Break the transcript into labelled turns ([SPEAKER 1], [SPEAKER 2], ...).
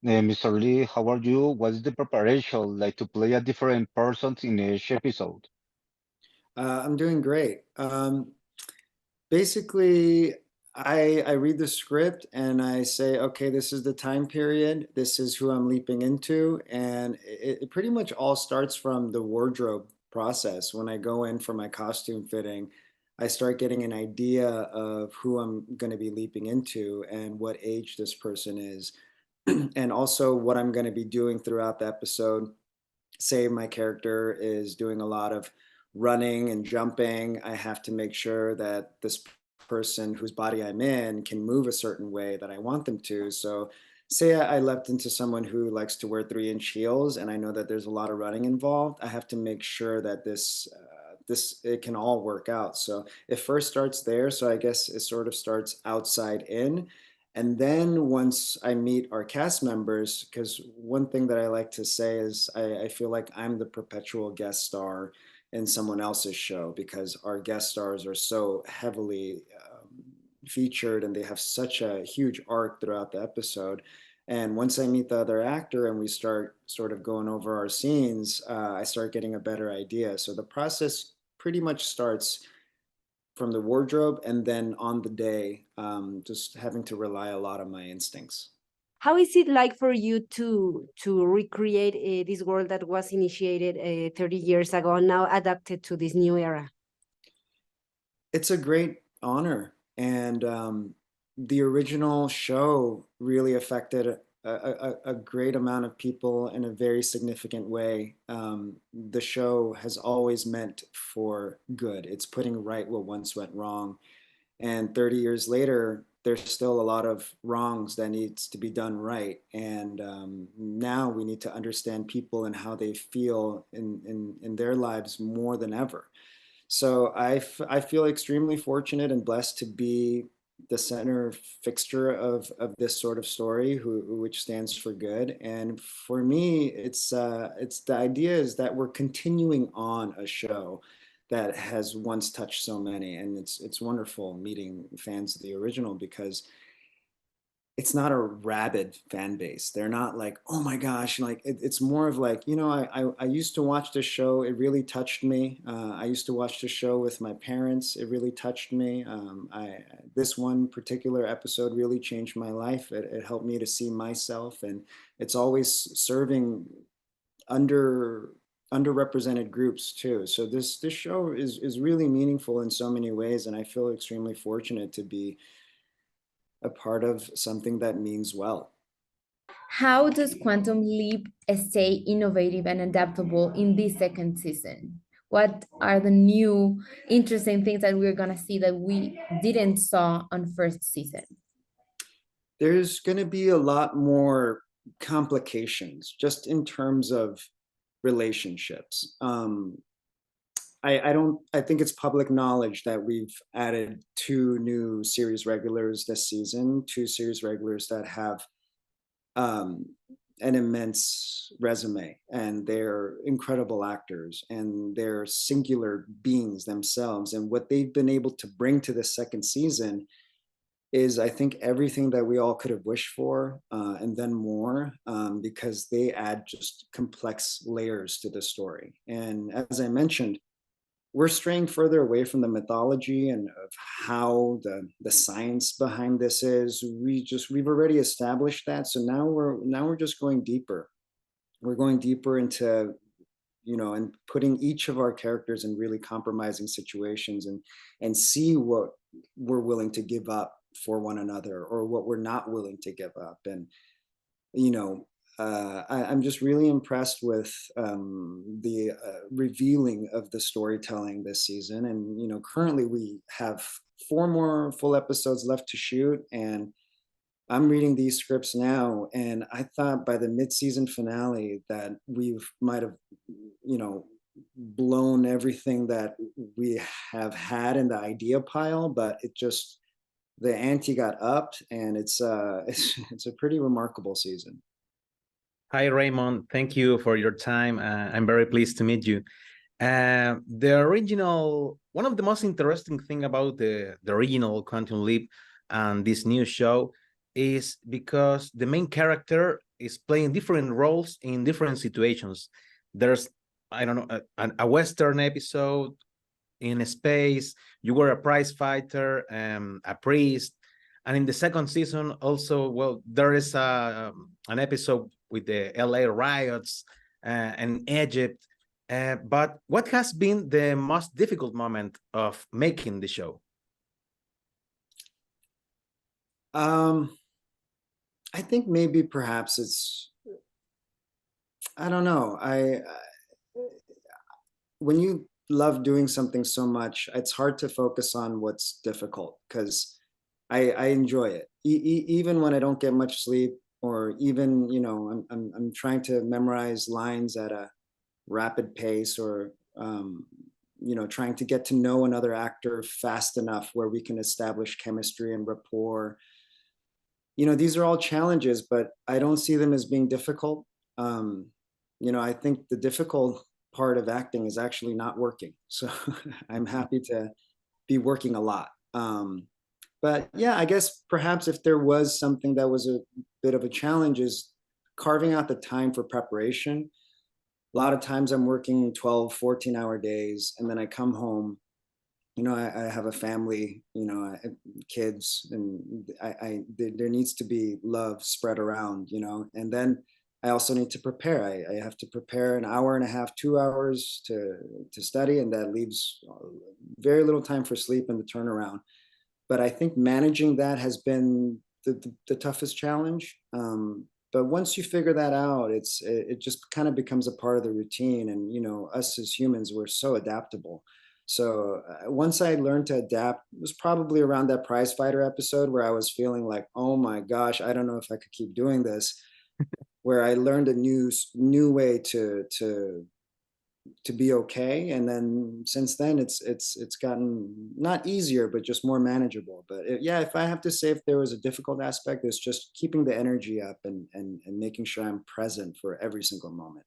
[SPEAKER 1] Mr. Lee, how are you? What is the preparation like to play a different person in each episode?
[SPEAKER 2] I'm doing great. Basically, I read the script and I say, okay, this is the time period. This is who I'm leaping into, and it pretty much all starts from the wardrobe process. When I go in for my costume fitting, I start getting an idea of who I'm going to be leaping into and what age this person is, and also what I'm going to be doing throughout the episode. Say my character is doing a lot of running and jumping, I have to make sure that this person whose body I'm in can move a certain way that I want them to. So, say I leapt into someone who likes to wear 3-inch heels, and I know that there's a lot of running involved. I have to make sure that this it can all work out. So it first starts there. So I guess it sort of starts outside in, and then once I meet our cast members, because one thing that I like to say is I feel like I'm the perpetual guest star in someone else's show because our guest stars are so heavily featured and they have such a huge arc throughout the episode. And once I meet the other actor and we start sort of going over our scenes, I start getting a better idea. So the process pretty much starts from the wardrobe and then on the day, just having to rely a lot on my instincts.
[SPEAKER 3] How is it like for you to recreate this world that was initiated 30 years ago, now adapted to this new era?
[SPEAKER 2] It's a great honor, and the original show really affected a great amount of people in a very significant way. The show has always meant for good. It's putting right what once went wrong. And 30 years later, there's still a lot of wrongs that needs to be done right. And now we need to understand people and how they feel in their lives more than ever. So I feel extremely fortunate and blessed to be the center fixture of this sort of story, which stands for good. And for me, it's the idea is that we're continuing on a show that has once touched so many, and it's wonderful meeting fans of the original because it's not a rabid fan base. They're not like, oh my gosh, like it's more of like, I used to watch this show. It really touched me. I used to watch the show with my parents. It really touched me. This one particular episode really changed my life. It helped me to see myself, and it's always serving under underrepresented groups too. So this show is really meaningful in so many ways, and I feel extremely fortunate to be a part of something that means well.
[SPEAKER 4] How does Quantum Leap stay innovative and adaptable in this second season? What are the new interesting things that we're gonna see that we didn't saw on first season?
[SPEAKER 2] There's going to be a lot more complications just in terms of relationships. I think it's public knowledge that we've added 2 new series regulars this season, 2 series regulars that have um, an immense resume, and they're incredible actors and they're singular beings themselves. And what they've been able to bring to the second season is, I think, everything that we all could have wished for, and then more, because they add just complex layers to the story. And as I mentioned, we're straying further away from the mythology and of how the science behind this is. We've already established that, so now we're just going deeper. We're going deeper into, and putting each of our characters in really compromising situations, and see what we're willing to give up for one another or what we're not willing to give up. And you know I'm just really impressed with the revealing of the storytelling this season. And currently we have 4 more full episodes left to shoot, and I'm reading these scripts now, and I thought by the mid-season finale that we've might have, blown everything that we have had in the idea pile, but the ante got upped, and it's a pretty remarkable season.
[SPEAKER 5] Hi, Raymond. Thank you for your time. I'm very pleased to meet you. One of the most interesting thing about the original Quantum Leap and this new show is because the main character is playing different roles in different situations. There's, I don't know, a Western episode in space, you were a prize fighter, a priest. And in the second season, also, well, there is an episode with the LA riots and Egypt. But what has been the most difficult moment of making the show?
[SPEAKER 2] I think maybe perhaps it's, I don't know. When you love doing something so much, it's hard to focus on what's difficult because I enjoy it. Even when I don't get much sleep, or even, you know, I'm trying to memorize lines at a rapid pace, or you know, trying to get to know another actor fast enough where we can establish chemistry and rapport. You know, these are all challenges, but I don't see them as being difficult. You know, I think the difficult part of acting is actually not working. So I'm happy to be working a lot. But yeah, I guess perhaps if there was something that was a bit of a challenge, is carving out the time for preparation. A lot of times I'm working 12, 14-hour days, and then I come home. You know, I have a family, you know, kids, and there needs to be love spread around, you know, and then I also need to prepare. I have to prepare an hour and a half, 2 hours to study, and that leaves very little time for sleep and the turnaround. But I think managing that has been the toughest challenge. But once you figure that out, it just kind of becomes a part of the routine. And, you know, us as humans, we're so adaptable. So once I learned to adapt, it was probably around that prize fighter episode where I was feeling like, oh my gosh, I don't know if I could keep doing this. Where I learned a new way to be okay. And then since then, it's gotten not easier, but just more manageable. But yeah, if I have to say, if there was a difficult aspect, it's just keeping the energy up and making sure I'm present for every single moment.